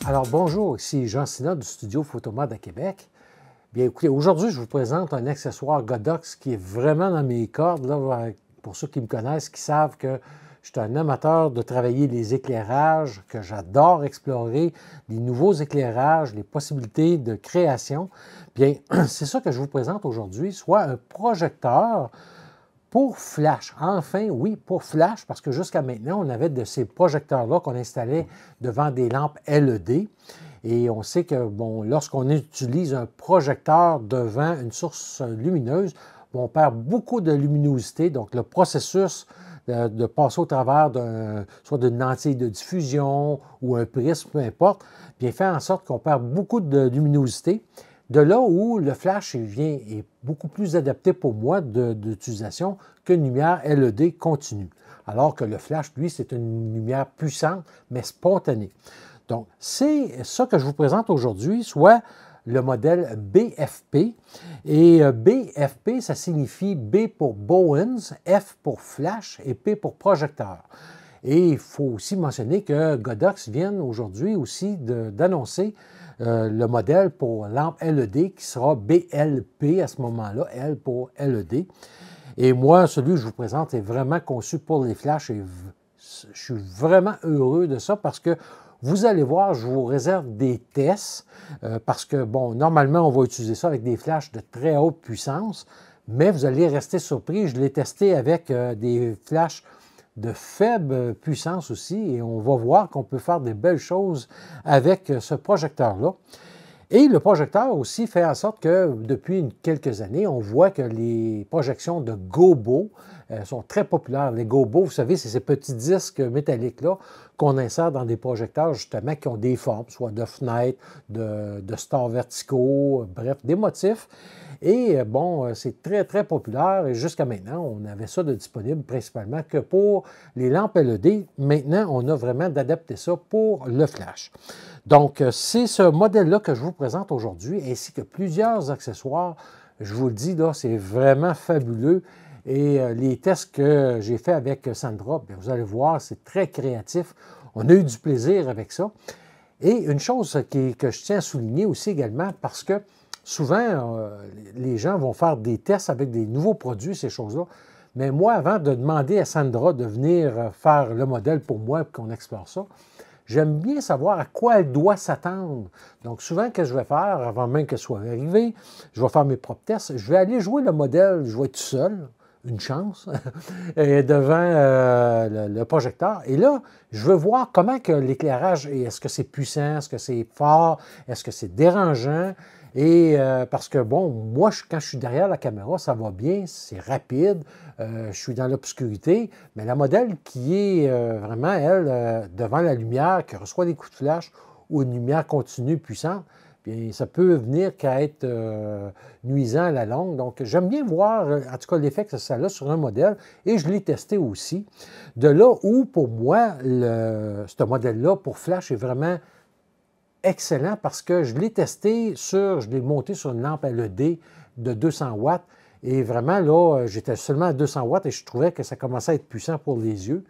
Alors bonjour, ici Jean Sina du studio Photomod à Québec. Bien écoutez, aujourd'hui je vous présente un accessoire Godox qui est vraiment dans mes cordes. Là, pour ceux qui me connaissent, qui savent que je suis un amateur de travailler les éclairages, que j'adore explorer les nouveaux éclairages, les possibilités de création. Bien, c'est ça que je vous présente aujourd'hui, soit un projecteur pour flash. Enfin, oui, pour flash, parce que jusqu'à maintenant, on avait de ces projecteurs-là qu'on installait devant des lampes LED. Et on sait que, bon, lorsqu'on utilise un projecteur devant une source lumineuse, on perd beaucoup de luminosité. Donc, le processus de passer au travers soit d'une lentille de diffusion ou un prisme, peu importe, bien fait en sorte qu'on perd beaucoup de luminosité. De là où le flash est beaucoup plus adapté pour moi d'utilisation qu'une lumière LED continue. Alors que le flash, lui, c'est une lumière puissante, mais spontanée. Donc, c'est ça que je vous présente aujourd'hui, soit le modèle BFP. Et BFP, ça signifie B pour Bowens, F pour flash et P pour projecteur. Et il faut aussi mentionner que Godox vient aujourd'hui aussi d'annoncer le modèle pour lampe LED qui sera BLP à ce moment-là, L pour LED. Et moi, celui que je vous présente est vraiment conçu pour les flashs et je suis vraiment heureux de ça parce que vous allez voir, je vous réserve des tests parce que, bon, normalement, on va utiliser ça avec des flashs de très haute puissance, mais vous allez rester surpris. Je l'ai testé avec des flashs de faible puissance aussi, et on va voir qu'on peut faire des belles choses avec ce projecteur-là. Et le projecteur aussi fait en sorte que depuis quelques années, on voit que les projections de gobo sont très populaires. Les gobos, vous savez, c'est ces petits disques métalliques-là qu'on insère dans des projecteurs justement qui ont des formes, soit de fenêtres, de stars verticaux, bref, des motifs. Et bon, c'est très, très populaire et jusqu'à maintenant, on avait ça de disponible principalement que pour les lampes LED. Maintenant, on a vraiment d'adapter ça pour le flash. Donc, c'est ce modèle-là que je vous présente aujourd'hui, ainsi que plusieurs accessoires. Je vous le dis, là, c'est vraiment fabuleux. Et les tests que j'ai faits avec Sandra, bien, vous allez voir, c'est très créatif. On a eu du plaisir avec ça. Et une chose que je tiens à souligner aussi également, parce que souvent, les gens vont faire des tests avec des nouveaux produits, ces choses-là. Mais moi, avant de demander à Sandra de venir faire le modèle pour moi et qu'on explore ça, j'aime bien savoir à quoi elle doit s'attendre. Donc, souvent, qu'est-ce que je vais faire, avant même qu'elle soit arrivée, je vais faire mes propres tests. Je vais aller jouer le modèle, je vais être tout seul, une chance, et devant le projecteur. Et là, je veux voir comment que l'éclairage est. Est-ce que c'est puissant? Est-ce que c'est fort? Est-ce que c'est dérangeant? Et parce que, bon, moi, quand je suis derrière la caméra, ça va bien, c'est rapide, je suis dans l'obscurité, mais la modèle qui est vraiment, elle, devant la lumière, qui reçoit des coups de flash ou une lumière continue puissante, bien, ça peut venir qu'à être nuisant à la longue. Donc, j'aime bien voir, en tout cas, l'effet que ça a sur un modèle, et je l'ai testé aussi. De là où, pour moi, ce modèle-là, pour flash, est vraiment excellent parce que je l'ai testé je l'ai monté sur une lampe LED de 200 watts et vraiment là, j'étais seulement à 200 watts et je trouvais que ça commençait à être puissant pour les yeux.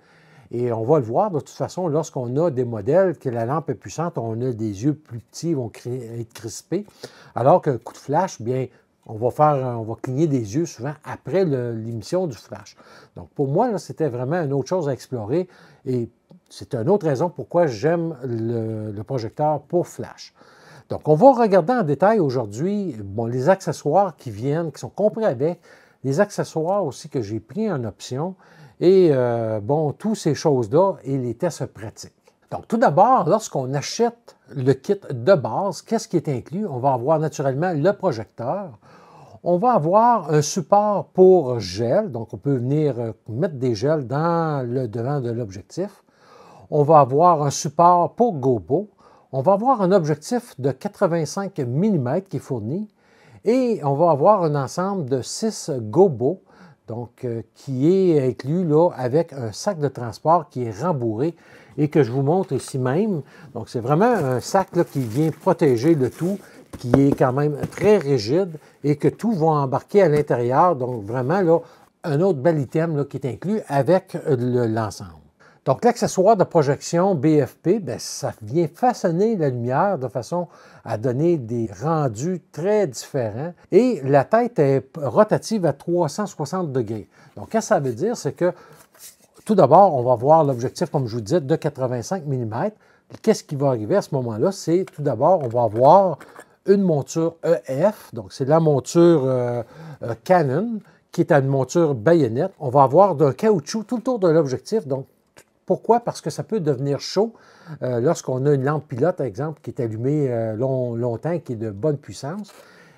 Et on va le voir de toute façon, lorsqu'on a des modèles que la lampe est puissante, on a des yeux plus petits, ils vont être crispés. Alors qu'un coup de flash, bien, on va cligner des yeux souvent après l'émission du flash. Donc pour moi, c'était vraiment une autre chose à explorer et c'est une autre raison pourquoi j'aime le projecteur pour flash. Donc, on va regarder en détail aujourd'hui les accessoires qui viennent, qui sont compris avec, les accessoires aussi que j'ai pris en option et toutes ces choses-là et les tests pratiques. Donc, tout d'abord, lorsqu'on achète le kit de base, qu'est-ce qui est inclus? On va avoir naturellement le projecteur. On va avoir un support pour gel, donc on peut venir mettre des gels dans le devant de l'objectif. On va avoir un support pour gobo. On va avoir un objectif de 85 mm qui est fourni et on va avoir un ensemble de 6 gobos, donc qui est inclus là avec un sac de transport qui est rembourré et que je vous montre ici même. Donc c'est vraiment un sac là, qui vient protéger le tout, qui est quand même très rigide et que tout va embarquer à l'intérieur. Donc vraiment là, un autre bel item là, qui est inclus avec l'ensemble. Donc, l'accessoire de projection BFP, bien, ça vient façonner la lumière de façon à donner des rendus très différents. Et la tête est rotative à 360 degrés. Donc, qu'est-ce que ça veut dire? C'est que, tout d'abord, on va voir l'objectif, comme je vous disais, de 85 mm. Qu'est-ce qui va arriver à ce moment-là? C'est, tout d'abord, on va avoir une monture EF. Donc, c'est la monture Canon, qui est à une monture baïonnette. On va avoir d'un caoutchouc tout autour de l'objectif. Donc, pourquoi? Parce que ça peut devenir chaud lorsqu'on a une lampe pilote, par exemple, qui est allumée longtemps et qui est de bonne puissance.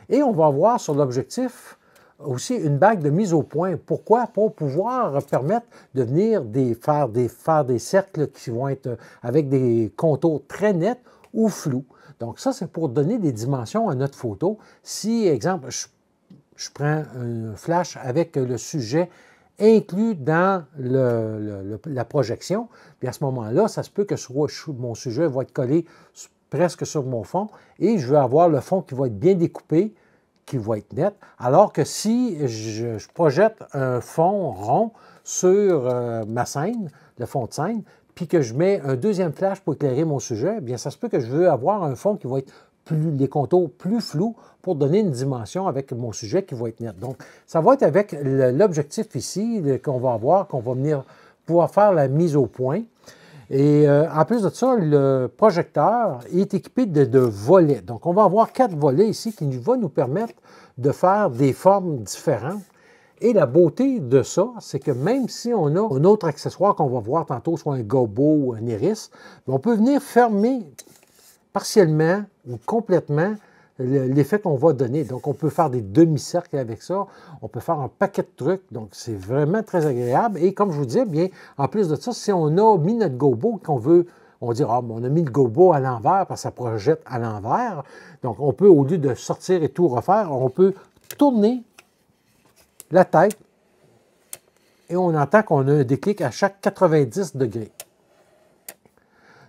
Et on va avoir sur l'objectif aussi une bague de mise au point. Pourquoi? Pour pouvoir permettre de venir faire des cercles qui vont être avec des contours très nets ou flous. Donc ça, c'est pour donner des dimensions à notre photo. Si, exemple, je prends un flash avec le sujet inclus dans la projection. Puis à ce moment-là, ça se peut que mon sujet va être collé presque sur mon fond et je vais avoir le fond qui va être bien découpé, qui va être net. Alors que si je projette un fond rond sur ma scène, le fond de scène, puis que je mets un deuxième flash pour éclairer mon sujet, bien ça se peut que je veux avoir un fond qui va être les contours plus flous pour donner une dimension avec mon sujet qui va être net. Donc, ça va être avec l'objectif ici qu'on va avoir, qu'on va venir pouvoir faire la mise au point. Et en plus de ça, le projecteur est équipé de volets. Donc, on va avoir 4 volets ici qui vont nous permettre de faire des formes différentes. Et la beauté de ça, c'est que même si on a un autre accessoire qu'on va voir tantôt, soit un gobo ou un iris, on peut venir fermer partiellement ou complètement l'effet qu'on va donner. Donc, on peut faire des demi-cercles avec ça. On peut faire un paquet de trucs. Donc, c'est vraiment très agréable. Et comme je vous disais, bien, en plus de ça, si on a mis notre gobo qu'on veut, on dit, ah, on a mis le gobo à l'envers parce que ça projette à l'envers. Donc, on peut, au lieu de sortir et tout refaire, on peut tourner la tête et on entend qu'on a un déclic à chaque 90 degrés.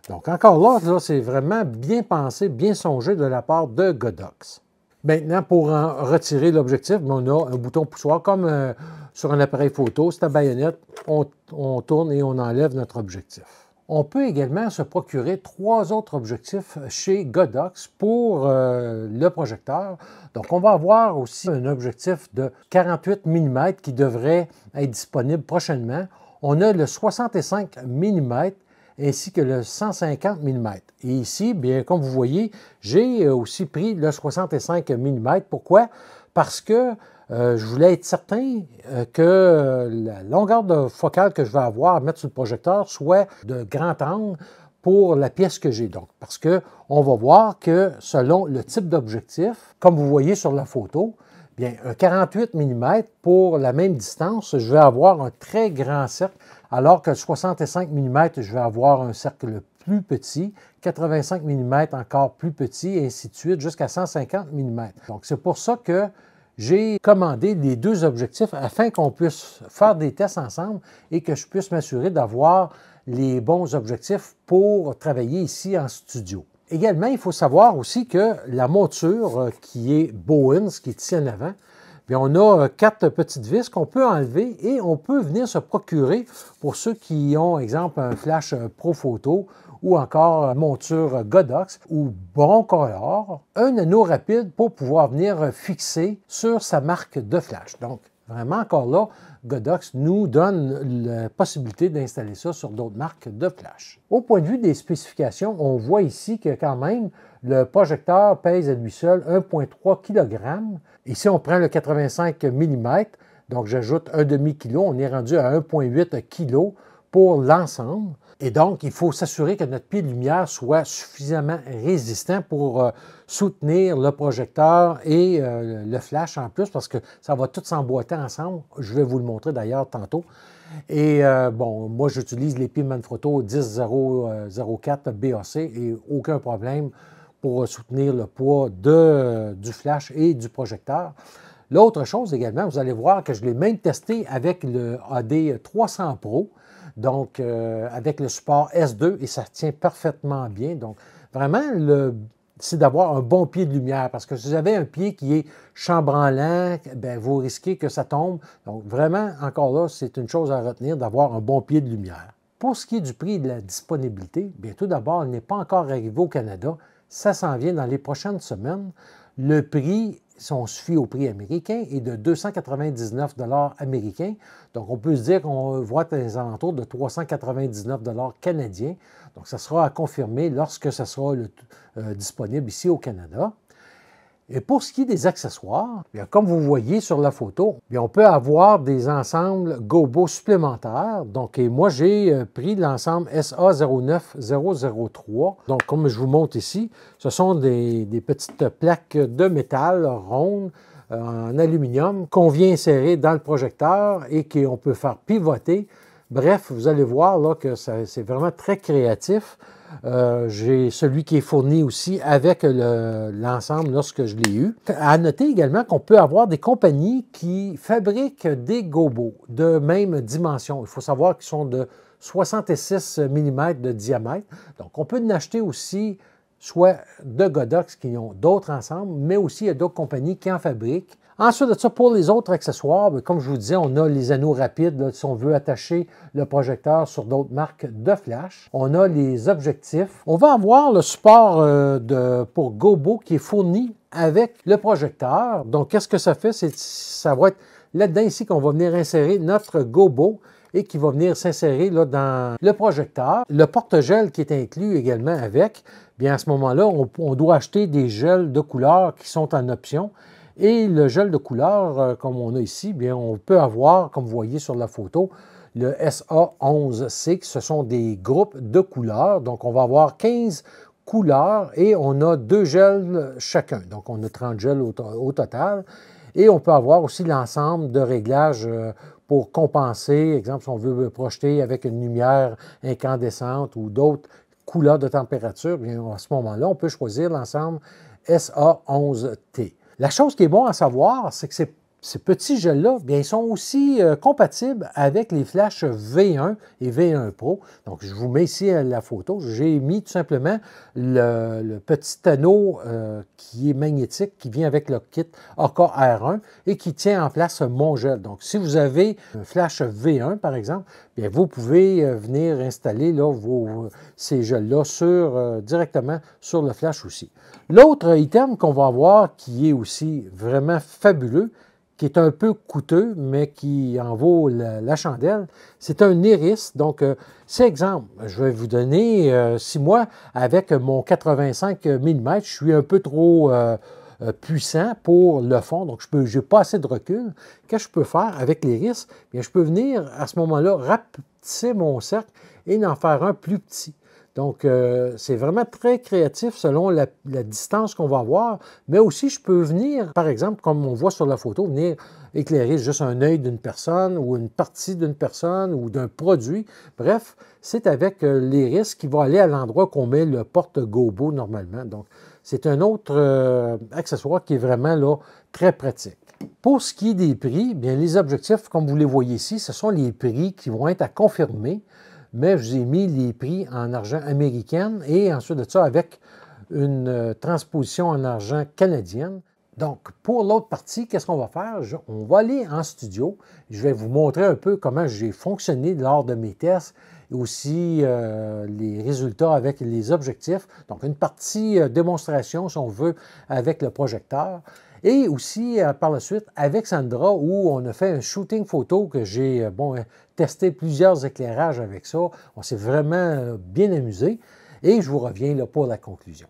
Donc, encore là, c'est vraiment bien pensé, bien songé de la part de Godox. Maintenant, pour en retirer l'objectif, on a un bouton poussoir comme sur un appareil photo. C'est à baïonnette, on tourne et on enlève notre objectif. On peut également se procurer 3 autres objectifs chez Godox pour le projecteur. Donc, on va avoir aussi un objectif de 48 mm qui devrait être disponible prochainement. On a le 65 mm ainsi que le 150 mm. Et ici, bien, comme vous voyez, j'ai aussi pris le 65 mm. Pourquoi? Parce que je voulais être certain que la longueur de focale que je vais avoir à mettre sur le projecteur soit de grand angle pour la pièce que j'ai. Donc, parce qu'on va voir que selon le type d'objectif, comme vous voyez sur la photo, bien, un 48 mm pour la même distance, je vais avoir un très grand cercle, alors que le 65 mm, je vais avoir un cercle plus petit, 85 mm encore plus petit, et ainsi de suite, jusqu'à 150 mm. Donc, c'est pour ça que j'ai commandé les 2 objectifs afin qu'on puisse faire des tests ensemble et que je puisse m'assurer d'avoir les bons objectifs pour travailler ici en studio. Également, il faut savoir aussi que la monture qui est Bowens, qui est ici en avant, bien, on a 4 petites vis qu'on peut enlever et on peut venir se procurer pour ceux qui ont, exemple, un flash Pro Photo ou encore monture Godox ou Broncolor, un anneau rapide pour pouvoir venir fixer sur sa marque de flash. Donc, vraiment, encore là, Godox nous donne la possibilité d'installer ça sur d'autres marques de flash. Au point de vue des spécifications, on voit ici que quand même, le projecteur pèse à lui seul 1,3 kg. Ici, on prend le 85 mm, donc j'ajoute un demi-kilo, on est rendu à 1,8 kg pour l'ensemble. Et donc, il faut s'assurer que notre pied de lumière soit suffisamment résistant pour soutenir le projecteur et le flash en plus, parce que ça va tout s'emboîter ensemble. Je vais vous le montrer d'ailleurs tantôt. Et bon, moi, j'utilise les pieds Manfrotto 10004 BAC et aucun problème pour soutenir le poids du flash et du projecteur. L'autre chose également, vous allez voir que je l'ai même testé avec le AD300 Pro, donc avec le support S2, et ça tient parfaitement bien. Donc, vraiment, c'est d'avoir un bon pied de lumière, parce que si vous avez un pied qui est chambranlant, bien, vous risquez que ça tombe. Donc, vraiment, encore là, c'est une chose à retenir d'avoir un bon pied de lumière. Pour ce qui est du prix et de la disponibilité, bien, tout d'abord, il n'est pas encore arrivé au Canada. Ça s'en vient dans les prochaines semaines. Le prix, si on se fie au prix américain, est de 299 $ américains. Donc, on peut se dire qu'on voit les alentours de 399 $ canadiens. Donc, ça sera à confirmer lorsque ça sera disponible ici au Canada. Et pour ce qui est des accessoires, bien, comme vous voyez sur la photo, bien, on peut avoir des ensembles Gobo supplémentaires. Donc, et moi, j'ai pris l'ensemble SA09003. Donc, comme je vous montre ici, ce sont des petites plaques de métal rondes en aluminium qu'on vient insérer dans le projecteur et qu'on peut faire pivoter. Bref, vous allez voir là, que c'est vraiment très créatif. J'ai celui qui est fourni aussi avec l'ensemble lorsque je l'ai eu. À noter également qu'on peut avoir des compagnies qui fabriquent des gobos de même dimension. Il faut savoir qu'ils sont de 66 mm de diamètre. Donc, on peut en acheter aussi soit de Godox qui ont d'autres ensembles, mais aussi il y a d'autres compagnies qui en fabriquent. Ensuite de ça, pour les autres accessoires, comme je vous disais, on a les anneaux rapides, là, si on veut attacher le projecteur sur d'autres marques de flash. On a les objectifs. On va avoir le support pour Gobo qui est fourni avec le projecteur. Donc, qu'est-ce que ça fait? Ça va être là-dedans ici qu'on va venir insérer notre Gobo et qui va venir s'insérer dans le projecteur. Le porte-gel qui est inclus également avec, bien à ce moment-là, on doit acheter des gels de couleur qui sont en option. Et le gel de couleur, comme on a ici, bien, on peut avoir, comme vous voyez sur la photo, le SA11C, ce sont des groupes de couleurs. Donc, on va avoir 15 couleurs et on a 2 gels chacun. Donc, on a 30 gels au total. Et on peut avoir aussi l'ensemble de réglages pour compenser. Exemple, si on veut projeter avec une lumière incandescente ou d'autres couleurs de température, bien, à ce moment-là, on peut choisir l'ensemble SA11T. La chose qui est bon à savoir, c'est que ces petits gels-là, bien, ils sont aussi compatibles avec les flashs V1 et V1 Pro. Donc, je vous mets ici la photo. J'ai mis tout simplement le petit anneau qui est magnétique, qui vient avec le kit AK-R1 et qui tient en place mon gel. Donc, si vous avez un flash V1, par exemple, bien, vous pouvez venir installer là, ces gels-là directement sur le flash aussi. L'autre item qu'on va avoir, qui est aussi vraiment fabuleux, qui est un peu coûteux, mais qui en vaut la chandelle, c'est un iris. Donc, c'est exemple, je vais vous donner, si moi, avec mon 85 mm, je suis un peu trop puissant pour le fond, donc je n'ai pas assez de recul, qu'est-ce que je peux faire avec l'iris? Bien, je peux venir, à ce moment-là, rapetisser mon cercle et en faire un plus petit. Donc, c'est vraiment très créatif selon la distance qu'on va avoir, mais aussi je peux venir, par exemple, comme on voit sur la photo, venir éclairer juste un œil d'une personne ou une partie d'une personne ou d'un produit. Bref, c'est avec l'iris qui va aller à l'endroit qu'on met le porte-gobo normalement. Donc, c'est un autre accessoire qui est vraiment là très pratique. Pour ce qui est des prix, bien les objectifs, comme vous les voyez ici, ce sont les prix qui vont être à confirmer. Mais je vous ai mis les prix en argent américain et ensuite de ça avec une transposition en argent canadienne. Donc, pour l'autre partie, qu'est-ce qu'on va faire? On va aller en studio. Je vais vous montrer un peu comment j'ai fonctionné lors de mes tests et aussi les résultats avec les objectifs. Donc, une partie démonstration, si on veut, avec le projecteur. Et aussi, par la suite, avec Sandra, où on a fait un shooting photo que j'ai testé plusieurs éclairages avec ça. On s'est vraiment bien amusé. Et je vous reviens là pour la conclusion.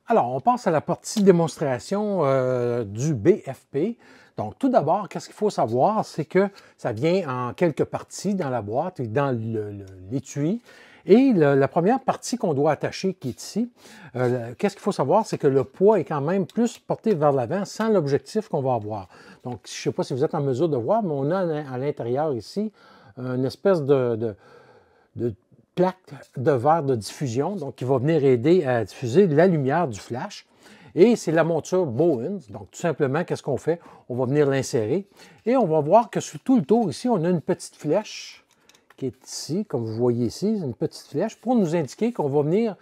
Alors, on passe à la partie démonstration du BFP. Donc, tout d'abord, qu'est-ce qu'il faut savoir, c'est que ça vient en quelques parties dans la boîte et dans l'étui. Et la première partie qu'on doit attacher, qui est ici, qu'est-ce qu'il faut savoir, c'est que le poids est quand même plus porté vers l'avant sans l'objectif qu'on va avoir. Donc, je ne sais pas si vous êtes en mesure de voir, mais on a à l'intérieur ici une espèce de plaque de verre de diffusion, donc qui va venir aider à diffuser la lumière du flash. Et c'est la monture Bowens. Donc, tout simplement, qu'est-ce qu'on fait? On va venir l'insérer. Et on va voir que sur tout le tour, ici, on a une petite flèche qui est ici, comme vous voyez ici, une petite flèche pour nous indiquer qu'on va venir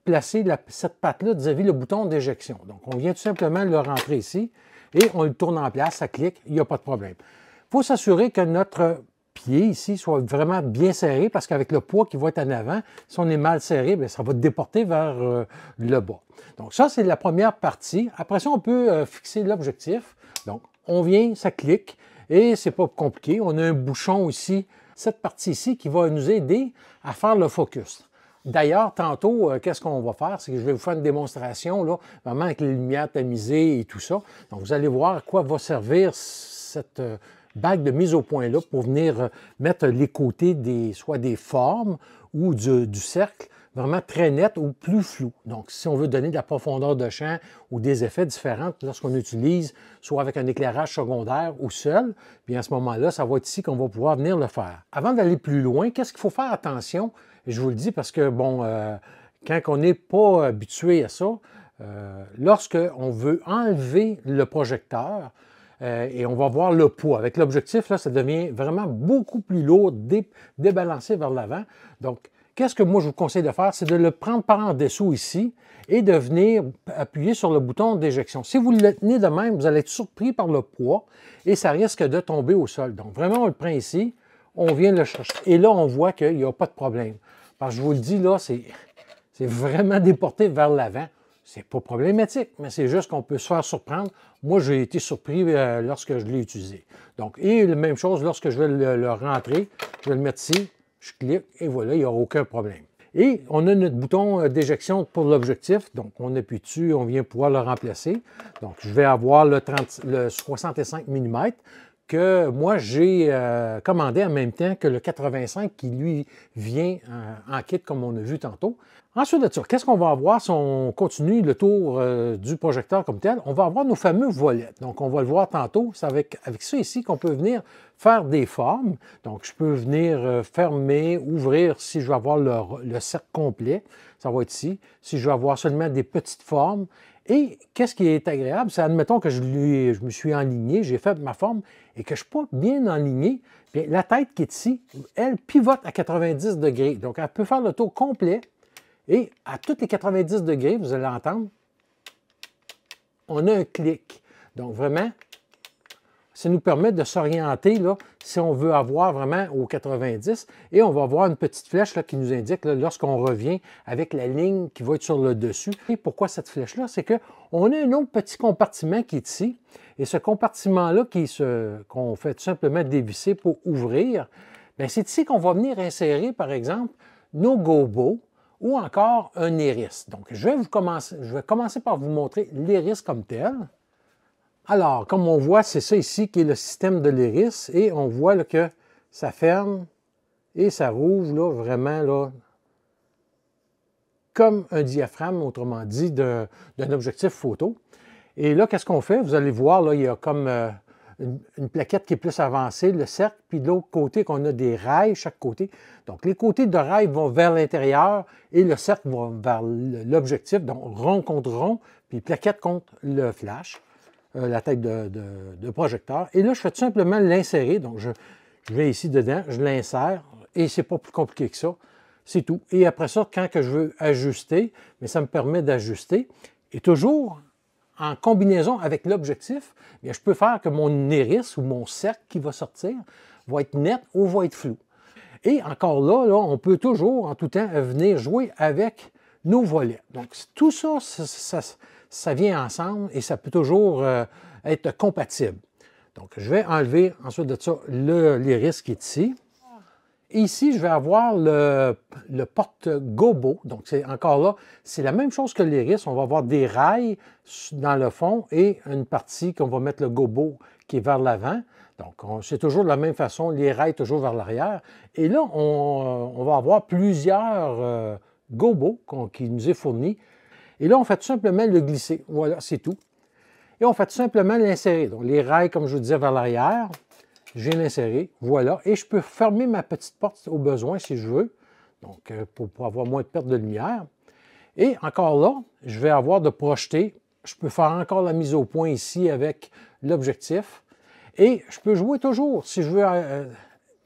placer cette patte-là vis-à-vis le bouton d'éjection. Donc, on vient tout simplement le rentrer ici et on le tourne en place, ça clique, il n'y a pas de problème. Il faut s'assurer que notre pied ici soit vraiment bien serré parce qu'avec le poids qui va être en avant, si on est mal serré, bien, ça va déporter vers le bas. Donc ça, c'est la première partie. Après ça, on peut fixer l'objectif. Donc, on vient, ça clique et c'est pas compliqué. On a un bouchon ici, cette partie ici qui va nous aider à faire le focus. D'ailleurs, tantôt, qu'est-ce qu'on va faire? C'est que je vais vous faire une démonstration, là, vraiment avec les lumières tamisées et tout ça. Donc, vous allez voir à quoi va servir cette bague de mise au point-là pour venir mettre les côtés soit des formes ou du cercle vraiment très net ou plus flou. Donc, si on veut donner de la profondeur de champ ou des effets différents lorsqu'on utilise soit avec un éclairage secondaire ou seul, bien à ce moment-là, ça va être ici qu'on va pouvoir venir le faire. Avant d'aller plus loin, qu'est-ce qu'il faut faire attention? Et je vous le dis parce que, bon, quand on n'est pas habitué à ça, lorsqu'on veut enlever le projecteur, et on va voir le poids. Avec l'objectif, là, ça devient vraiment beaucoup plus lourd, débalancé vers l'avant. Donc, qu'est-ce que moi je vous conseille de faire? C'est de le prendre par en dessous ici et de venir appuyer sur le bouton d'éjection. Si vous le tenez de même, vous allez être surpris par le poids et ça risque de tomber au sol. Donc, vraiment, on le prend ici, on vient le chercher. Et là, on voit qu'il n'y a pas de problème. Parce que je vous le dis, là, c'est vraiment déporté vers l'avant. C'est pas problématique, mais c'est juste qu'on peut se faire surprendre. Moi, j'ai été surpris lorsque je l'ai utilisé. Donc, et la même chose, lorsque je vais le rentrer, je vais le mettre ici, je clique, et voilà, il n'y aura aucun problème. Et on a notre bouton d'éjection pour l'objectif. Donc, on appuie dessus, on vient pouvoir le remplacer. Donc, je vais avoir le 65 mm que moi, j'ai commandé en même temps que le 85 qui, lui, vient en kit, comme on a vu tantôt. Ensuite de ça, qu'est-ce qu'on va avoir si on continue le tour du projecteur comme tel? On va avoir nos fameux volets. Donc, on va le voir tantôt. C'est avec ça ici qu'on peut venir faire des formes. Donc, je peux venir fermer, ouvrir si je veux avoir le cercle complet. Ça va être ici. Si je veux avoir seulement des petites formes. Et qu'est-ce qui est agréable? C'est, admettons que je me suis enligné, j'ai fait ma forme et que je ne suis pas bien enligné. Bien, la tête qui est ici, elle pivote à 90 degrés. Donc, elle peut faire le tour complet. Et à tous les 90 degrés, vous allez entendre, on a un clic. Donc, vraiment, ça nous permet de s'orienter là, si on veut avoir vraiment au 90. Et on va avoir une petite flèche là, qui nous indique lorsqu'on revient avec la ligne qui va être sur le dessus. Et pourquoi cette flèche-là? C'est qu'on a un autre petit compartiment qui est ici. Et ce compartiment-là qu'on fait tout simplement dévisser pour ouvrir, c'est ici qu'on va venir insérer, par exemple, nos gobos ou encore un iris. Donc, je vais commencer par vous montrer l'iris comme tel. Alors, comme on voit, c'est ça ici qui est le système de l'iris et on voit là, que ça ferme et ça rouvre là, vraiment là, comme un diaphragme, autrement dit, d'un objectif photo. Et là, qu'est-ce qu'on fait? Vous allez voir, là, il y a comme une plaquette qui est plus avancée, le cercle, puis de l'autre côté, qu'on a des rails chaque côté. Donc, les côtés de rails vont vers l'intérieur et le cercle va vers l'objectif, donc rond contre rond, puis plaquette contre le flash, la tête de projecteur. Et là, je fais tout simplement l'insérer. Donc, je vais ici dedans, je l'insère et c'est pas plus compliqué que ça. C'est tout. Et après ça, quand que je veux ajuster, mais ça me permet d'ajuster. Et toujours en combinaison avec l'objectif, je peux faire que mon iris ou mon cercle qui va sortir va être net ou va être flou. Et encore là, on peut toujours, en tout temps, venir jouer avec nos volets. Donc, tout ça, ça vient ensemble et ça peut toujours être compatible. Donc, je vais enlever ensuite de ça l'iris qui est ici. ici, je vais avoir le porte-gobo. Donc, c'est encore là, c'est la même chose que l'iris. On va avoir des rails dans le fond et une partie qu'on va mettre le gobo qui est vers l'avant. Donc, c'est toujours de la même façon, les rails toujours vers l'arrière. Et là, on va avoir plusieurs gobos qui nous est fournis. Et là, on fait tout simplement le glisser. Voilà, c'est tout. Et on fait tout simplement l'insérer. Donc, les rails, comme je vous disais, vers l'arrière. Je viens l'insérer, voilà. Et je peux fermer ma petite porte au besoin si je veux, donc pour avoir moins de perte de lumière. Et encore là, je vais avoir de projeter. Je peux faire encore la mise au point ici avec l'objectif. Et je peux jouer toujours si je veux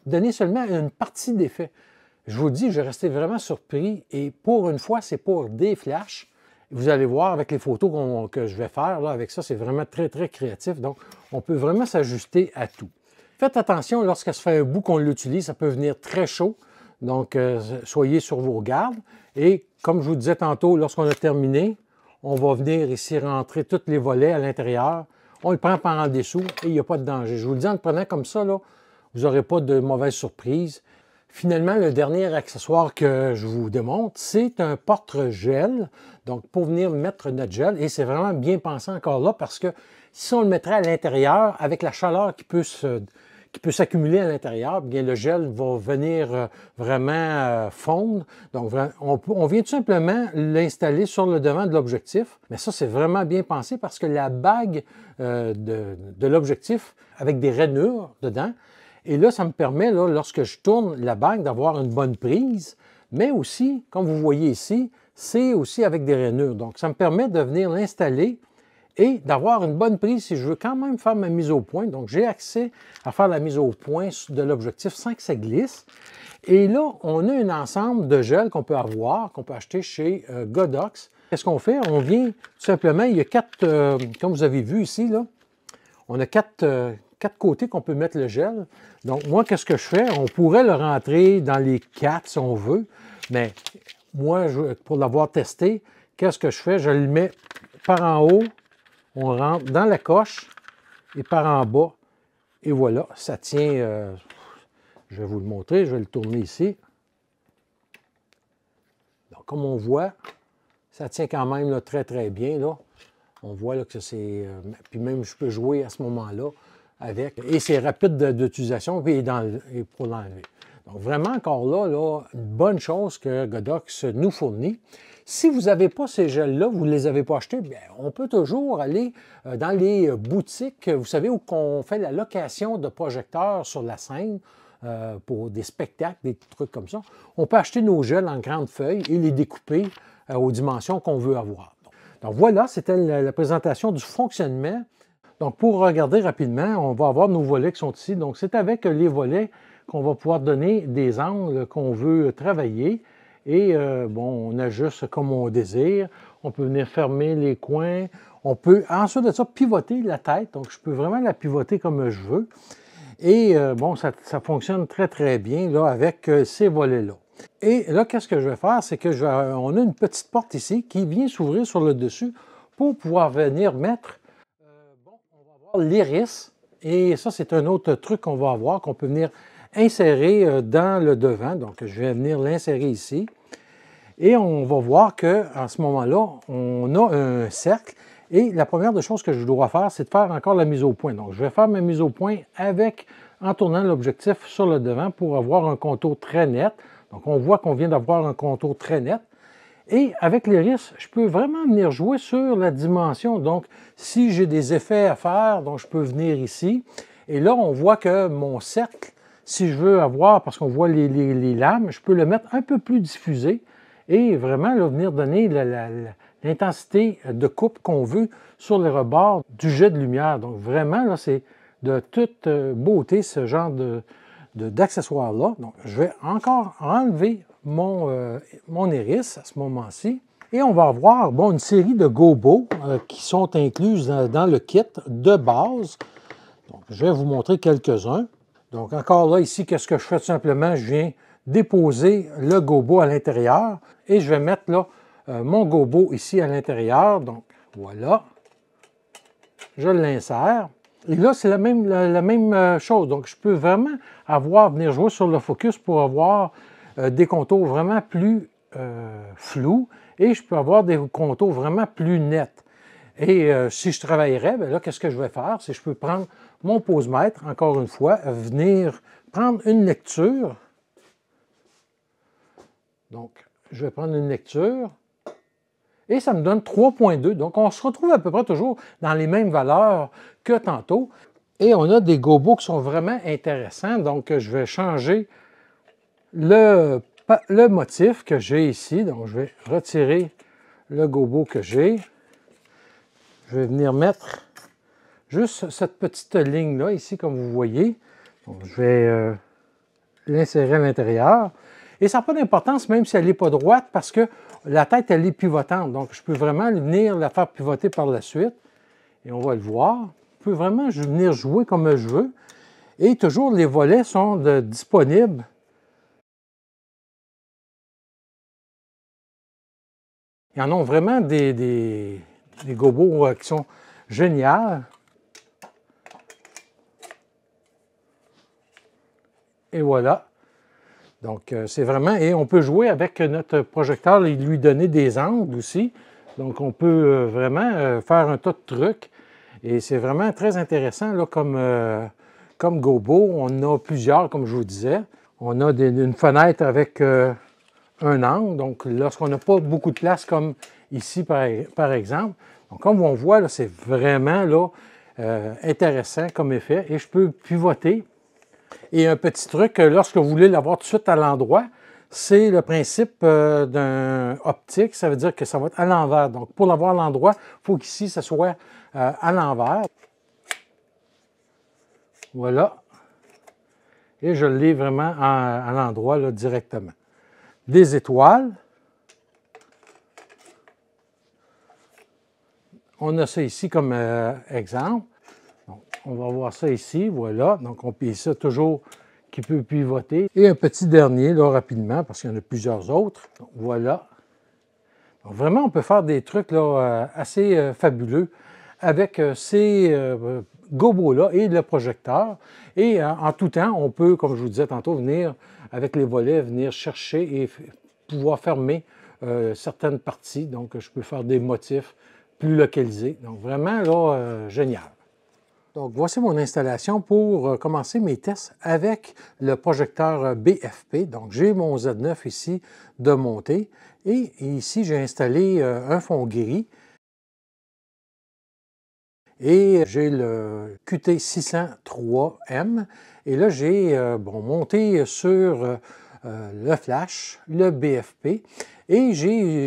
donner seulement une partie d'effet. Je vous le dis, je vais rester vraiment surpris. Et pour une fois, c'est pour des flashs. Vous allez voir avec les photos que je vais faire, là, avec ça, c'est vraiment très, très créatif. Donc, on peut vraiment s'ajuster à tout. Faites attention, lorsque ça fait un bout qu'on l'utilise, ça peut venir très chaud. Donc, soyez sur vos gardes. Et comme je vous disais tantôt, lorsqu'on a terminé, on va venir ici rentrer tous les volets à l'intérieur. On le prend par en dessous et il n'y a pas de danger. Je vous le dis, en le prenant comme ça, là, vous n'aurez pas de mauvaise surprise. Finalement, le dernier accessoire que je vous démontre, c'est un porte-gel. Donc, pour venir mettre notre gel, et c'est vraiment bien pensé encore là parce que si on le mettrait à l'intérieur, avec la chaleur qui peut s'accumuler à l'intérieur, bien le gel va venir vraiment fondre. Donc, on vient tout simplement l'installer sur le devant de l'objectif. Mais ça, c'est vraiment bien pensé parce que la bague de l'objectif, avec des rainures dedans, et là, ça me permet, là, lorsque je tourne la bague, d'avoir une bonne prise, mais aussi, comme vous voyez ici, c'est aussi avec des rainures. Donc, ça me permet de venir l'installer et d'avoir une bonne prise si je veux quand même faire ma mise au point. Donc, j'ai accès à faire la mise au point de l'objectif sans que ça glisse. Et là, on a un ensemble de gel qu'on peut avoir, qu'on peut acheter chez Godox. Qu'est-ce qu'on fait? On vient tout simplement, il y a quatre, comme vous avez vu ici, là, on a quatre côtés qu'on peut mettre le gel. Donc, moi, qu'est-ce que je fais? On pourrait le rentrer dans les quatre si on veut, mais moi, pour l'avoir testé, qu'est-ce que je fais? Je le mets par en haut, on rentre dans la coche et par en bas. Et voilà, ça tient, je vais vous le montrer, je vais le tourner ici. Donc, comme on voit, ça tient quand même là, très, très bien. Là. On voit là, que c'est... puis même, je peux jouer à ce moment-là avec. Et c'est rapide d'utilisation et pour l'enlever. Donc, vraiment, encore là, une bonne chose que Godox nous fournit. Si vous n'avez pas ces gels-là, vous ne les avez pas achetés, bien, on peut toujours aller dans les boutiques, vous savez, où on fait la location de projecteurs sur la scène pour des spectacles, des trucs comme ça. On peut acheter nos gels en grandes feuilles et les découper aux dimensions qu'on veut avoir. Donc voilà, c'était la présentation du fonctionnement. Donc pour regarder rapidement, on va avoir nos volets qui sont ici. Donc c'est avec les volets qu'on va pouvoir donner des angles qu'on veut travailler. Et bon, on ajuste comme on désire. On peut venir fermer les coins. On peut ensuite de ça pivoter la tête. Donc je peux vraiment la pivoter comme je veux. Et bon, ça fonctionne très très bien là, avec ces volets-là. Et là, qu'est-ce que je vais faire? C'est que on a une petite porte ici qui vient s'ouvrir sur le dessus pour pouvoir venir mettre, bon, on va avoir l'iris. Et ça, c'est un autre truc qu'on va avoir, qu'on peut venir insérer dans le devant. Donc, je vais venir l'insérer ici. Et on va voir qu'en ce moment-là, on a un cercle. Et la première des choses que je dois faire, c'est de faire encore la mise au point. Donc, je vais faire ma mise au point en tournant l'objectif sur le devant pour avoir un contour très net. Donc, on voit qu'on vient d'avoir un contour très net. Et avec l'iris, je peux vraiment venir jouer sur la dimension. Donc, si j'ai des effets à faire, donc je peux venir ici. Et là, on voit que mon cercle, si je veux avoir, parce qu'on voit les lames, je peux le mettre un peu plus diffusé et vraiment là, venir donner l'intensité de coupe qu'on veut sur les rebords du jet de lumière. Donc, vraiment, là, c'est de toute beauté ce genre d'accessoires-là. Donc, je vais encore enlever mon iris à ce moment-ci. Et on va avoir bon, une série de gobos qui sont inclus dans le kit de base. Donc, je vais vous montrer quelques-uns. Donc, encore là, ici, qu'est-ce que je fais tout simplement? Je viens déposer le gobo à l'intérieur et je vais mettre là mon gobo ici à l'intérieur. Donc, voilà. Je l'insère. Et là, c'est la même chose. Donc, je peux vraiment venir jouer sur le focus pour avoir des contours vraiment plus flous et je peux avoir des contours vraiment plus nets. Et si je travaillerais, bien là, qu'est-ce que je vais faire? C'est que je peux prendre mon pose-mètre, encore une fois, venir prendre une lecture. Donc, je vais prendre une lecture et ça me donne 3,2. Donc, on se retrouve à peu près toujours dans les mêmes valeurs que tantôt. Et on a des gobos qui sont vraiment intéressants. Donc, je vais changer le motif que j'ai ici. Donc, je vais retirer le gobo que j'ai. Je vais venir mettre juste cette petite ligne-là, ici, comme vous voyez. Donc, je vais l'insérer à l'intérieur. Et ça n'a pas d'importance, même si elle n'est pas droite, parce que la tête, elle est pivotante. Donc, je peux vraiment venir la faire pivoter par la suite. Et on va le voir. Je peux vraiment venir jouer comme je veux. Et toujours, les volets sont disponibles. Ils en ont vraiment des gobos qui sont géniaux. Et voilà. Donc, c'est vraiment... Et on peut jouer avec notre projecteur et lui donner des angles aussi. Donc, on peut vraiment faire un tas de trucs. Et c'est vraiment très intéressant là, comme gobo. On en a plusieurs, comme je vous disais. On a une fenêtre avec un angle. Donc, lorsqu'on n'a pas beaucoup de place, comme ici, par exemple. Donc, comme on voit, c'est vraiment là, intéressant comme effet. Et je peux pivoter. Et un petit truc, lorsque vous voulez l'avoir tout de suite à l'endroit, c'est le principe d'un optique. Ça veut dire que ça va être à l'envers. Donc, pour l'avoir à l'endroit, il faut qu'ici, ça soit à l'envers. Voilà. Et je l'ai vraiment à l'endroit directement. Des étoiles. On a ça ici comme exemple. Donc, on va voir ça ici, voilà. Donc, on plie ça toujours qui peut pivoter. Et un petit dernier, là, rapidement, parce qu'il y en a plusieurs autres. Donc, voilà. Donc, vraiment, on peut faire des trucs là, assez fabuleux avec ces gobos-là et le projecteur. Et en tout temps, on peut, comme je vous disais tantôt, venir avec les volets, venir chercher et pouvoir fermer certaines parties. Donc, je peux faire des motifs plus localisés. Donc, vraiment, là, génial. Donc, voici mon installation pour commencer mes tests avec le projecteur BFP. Donc, j'ai mon Z9 ici de monter et ici, j'ai installé un fond gris et j'ai le QT603M et là, j'ai monté sur le flash, le BFP et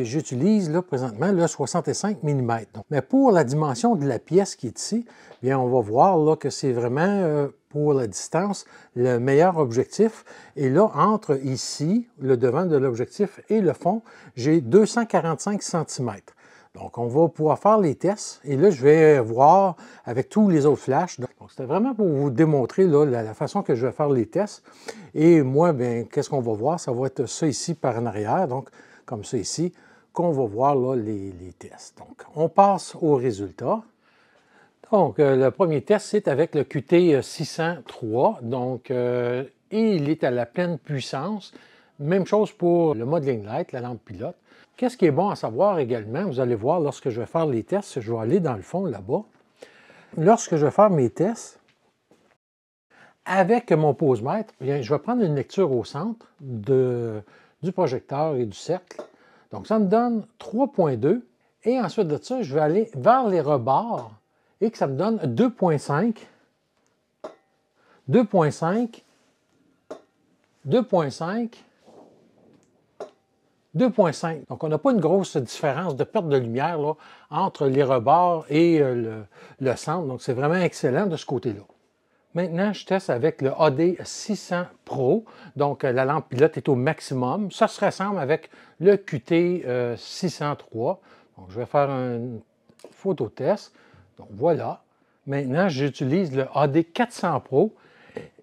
j'utilise là présentement le 65 mm. Donc, mais pour la dimension de la pièce qui est ici, bien, on va voir là, que c'est vraiment pour la distance le meilleur objectif. Et là, entre ici, le devant de l'objectif et le fond, j'ai 245 cm. Donc, on va pouvoir faire les tests. Et là, je vais voir avec tous les autres flashs. Donc, c'était vraiment pour vous démontrer là, la façon que je vais faire les tests. Et moi, bien, qu'est-ce qu'on va voir? Ça va être ça ici par en arrière, donc comme ça ici, qu'on va voir là, les tests. Donc, on passe aux résultats. Donc, le premier test, c'est avec le QT603. Donc, il est à la pleine puissance. Même chose pour le modeling light, la lampe pilote. Qu'est-ce qui est bon à savoir également? Vous allez voir, lorsque je vais faire les tests, je vais aller dans le fond là-bas. Lorsque je vais faire mes tests, avec mon pose-mètre, je vais prendre une lecture au centre du projecteur et du cercle. Donc, ça me donne 3,2. Et ensuite de ça, je vais aller vers les rebords et que ça me donne 2,5, 2,5, 2,5, 2,5. Donc, on n'a pas une grosse différence de perte de lumière là, entre les rebords et le centre. Donc, c'est vraiment excellent de ce côté-là. Maintenant, je teste avec le AD600 Pro. Donc, la lampe pilote est au maximum. Ça se ressemble avec le QT603. Donc, je vais faire un phototest. Donc, voilà. Maintenant, j'utilise le AD400 Pro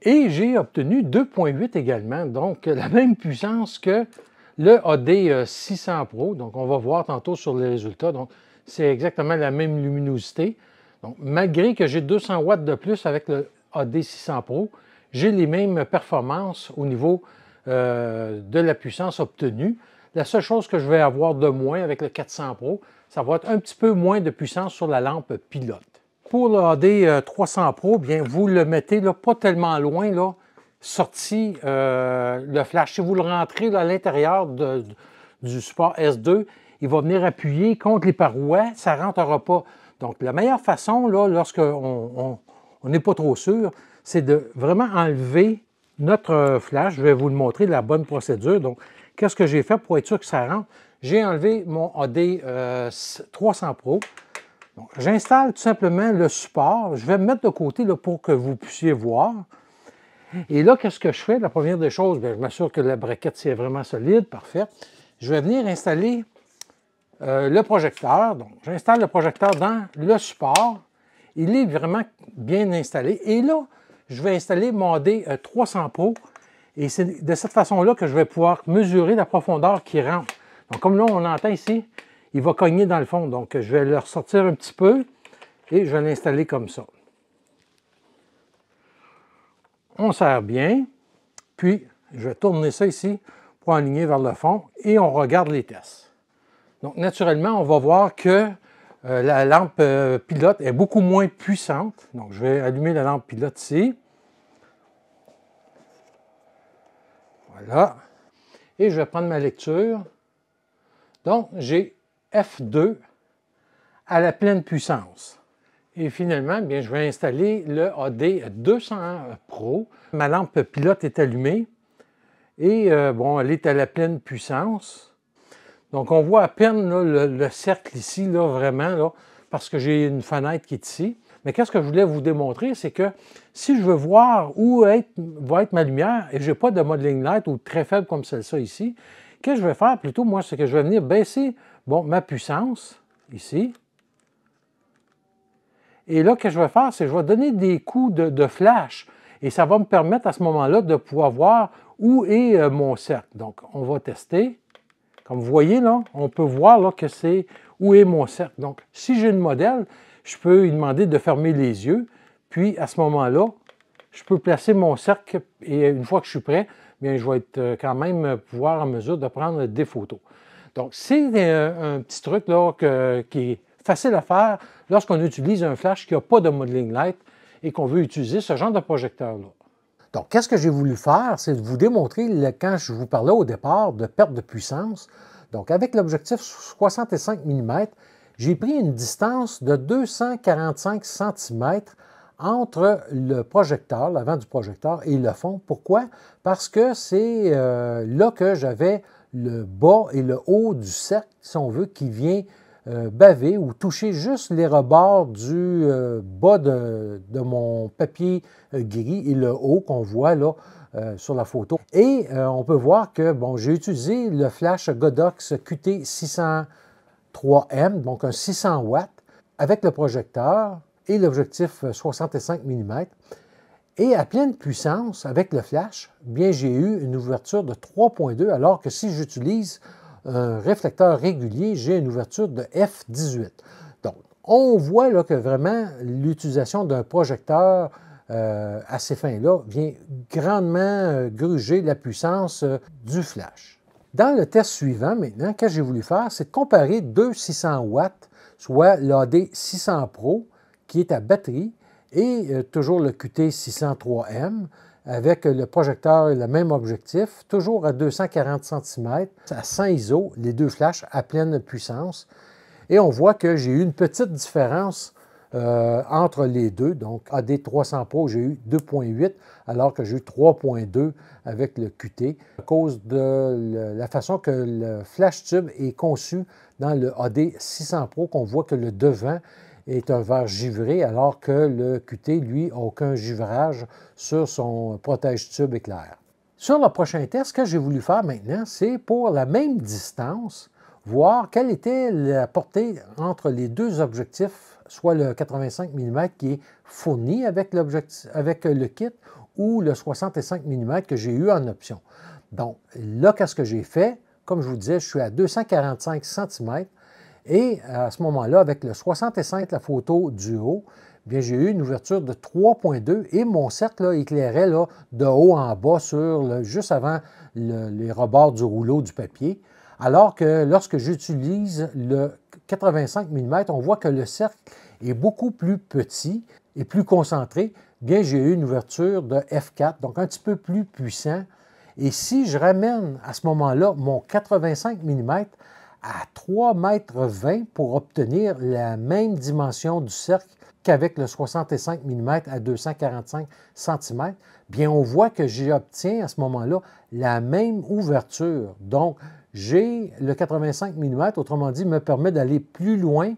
et j'ai obtenu 2,8 également. Donc, la même puissance que le AD600 Pro. Donc, on va voir tantôt sur les résultats. Donc, c'est exactement la même luminosité. Donc, malgré que j'ai 200 watts de plus avec le AD600 Pro, j'ai les mêmes performances au niveau de la puissance obtenue. La seule chose que je vais avoir de moins avec le 400 Pro, ça va être un petit peu moins de puissance sur la lampe pilote. Pour le AD300 Pro, bien, vous le mettez là, pas tellement loin, là, sorti le flash. Si vous le rentrez là, à l'intérieur du support S2, il va venir appuyer contre les parois, ça ne rentrera pas. Donc, la meilleure façon, là, lorsqu'on n'est pas trop sûr, c'est de vraiment enlever notre flash. Je vais vous le montrer, la bonne procédure. Donc, qu'est-ce que j'ai fait pour être sûr que ça rentre? J'ai enlevé mon AD300 Pro. J'installe tout simplement le support. Je vais me mettre de côté là, pour que vous puissiez voir. Et là, qu'est-ce que je fais? La première des choses, bien, je m'assure que la braquette est vraiment solide, parfait. Je vais venir installer le projecteur. Donc, j'installe le projecteur dans le support. Il est vraiment bien installé. Et là, je vais installer mon AD300 Pro. Et c'est de cette façon-là que je vais pouvoir mesurer la profondeur qui rentre. Donc, comme là, on entend ici, il va cogner dans le fond. Donc, je vais le ressortir un petit peu et je vais l'installer comme ça. On serre bien. Puis, je vais tourner ça ici pour aligner vers le fond et on regarde les tests. Donc, naturellement, on va voir que la lampe pilote est beaucoup moins puissante. Donc, je vais allumer la lampe pilote ici. Voilà. Et je vais prendre ma lecture. Donc, j'ai F2 à la pleine puissance. Et finalement, bien, je vais installer le AD200 Pro. Ma lampe pilote est allumée et bon, elle est à la pleine puissance. Donc, on voit à peine là, le cercle ici, là, vraiment, là, parce que j'ai une fenêtre qui est ici. Mais qu'est-ce que je voulais vous démontrer, c'est que si je veux voir où va être ma lumière et je n'ai pas de modeling light ou très faible comme celle-ci ici, qu'est-ce que je vais faire plutôt, moi, c'est que je vais venir baisser ma puissance ici. Et là, ce que je vais faire, c'est que je vais donner des coups de flash. Et ça va me permettre à ce moment-là de pouvoir voir où est mon cercle. Donc, on va tester. Comme vous voyez, là, on peut voir là, que c'est où est mon cercle. Donc, si j'ai le modèle, je peux lui demander de fermer les yeux. Puis, à ce moment-là, je peux placer mon cercle et une fois que je suis prêt, bien, je vais être quand même pouvoir en mesure de prendre des photos. Donc, c'est un petit truc là, qui est facile à faire lorsqu'on utilise un flash qui n'a pas de modeling light et qu'on veut utiliser ce genre de projecteur-là. Donc, qu'est-ce que j'ai voulu faire? C'est de vous démontrer, quand je vous parlais au départ de perte de puissance. Donc, avec l'objectif 65 mm, j'ai pris une distance de 245 cm entre le projecteur, l'avant du projecteur et le fond. Pourquoi? Parce que c'est là que j'avais le bas et le haut du cercle, si on veut, qui vient baver ou toucher juste les rebords du bas de mon papier gris et le haut qu'on voit là sur la photo. Et on peut voir que bon, j'ai utilisé le flash Godox QT603M, donc un 600 watts, avec le projecteur et l'objectif 65 mm. Et à pleine puissance, avec le flash, bien j'ai eu une ouverture de 3.2, alors que si j'utilise un réflecteur régulier, j'ai une ouverture de f18. Donc, on voit là que vraiment l'utilisation d'un projecteur à ces fins-là vient grandement gruger la puissance du flash. Dans le test suivant, maintenant, ce que j'ai voulu faire, c'est de comparer deux 600 watts, soit l'AD600 Pro, qui est à batterie, et toujours le QT603M, avec le projecteur et le même objectif, toujours à 240 cm, à 100 ISO, les deux flashs à pleine puissance. Et on voit que j'ai eu une petite différence entre les deux. Donc, AD300 Pro, j'ai eu 2.8, alors que j'ai eu 3.2 avec le QT, à cause de la façon que le flash tube est conçu dans le AD600 Pro, qu'on voit que le devant est un verre givré, alors que le QT, lui, n'a aucun givrage sur son protège-tube éclair. Sur le prochain test, ce que j'ai voulu faire maintenant, c'est pour la même distance, voir quelle était la portée entre les deux objectifs, soit le 85 mm qui est fourni avec le kit, ou le 65 mm que j'ai eu en option. Donc là, qu'est-ce que j'ai fait? Comme je vous disais, je suis à 245 cm, Et à ce moment-là, avec le 65, la photo du haut, bien, j'ai eu une ouverture de 3,2 et mon cercle là, éclairait là, de haut en bas juste avant les rebords du rouleau du papier. Alors que lorsque j'utilise le 85 mm, on voit que le cercle est beaucoup plus petit et plus concentré. Bien, j'ai eu une ouverture de f4, donc un petit peu plus puissant. Et si je ramène à ce moment-là mon 85 mm à 3,20 m pour obtenir la même dimension du cercle qu'avec le 65 mm à 245 cm, bien on voit que j'obtiens à ce moment-là la même ouverture. Donc, j'ai le 85 mm, autrement dit, me permet d'aller plus loin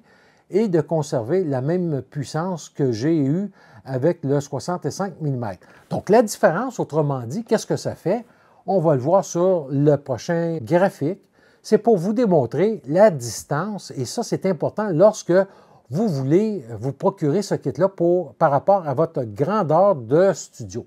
et de conserver la même puissance que j'ai eue avec le 65 mm. Donc, la différence, autrement dit, qu'est-ce que ça fait? On va le voir sur le prochain graphique. C'est pour vous démontrer la distance, et ça, c'est important lorsque vous voulez vous procurer ce kit-là par rapport à votre grandeur de studio.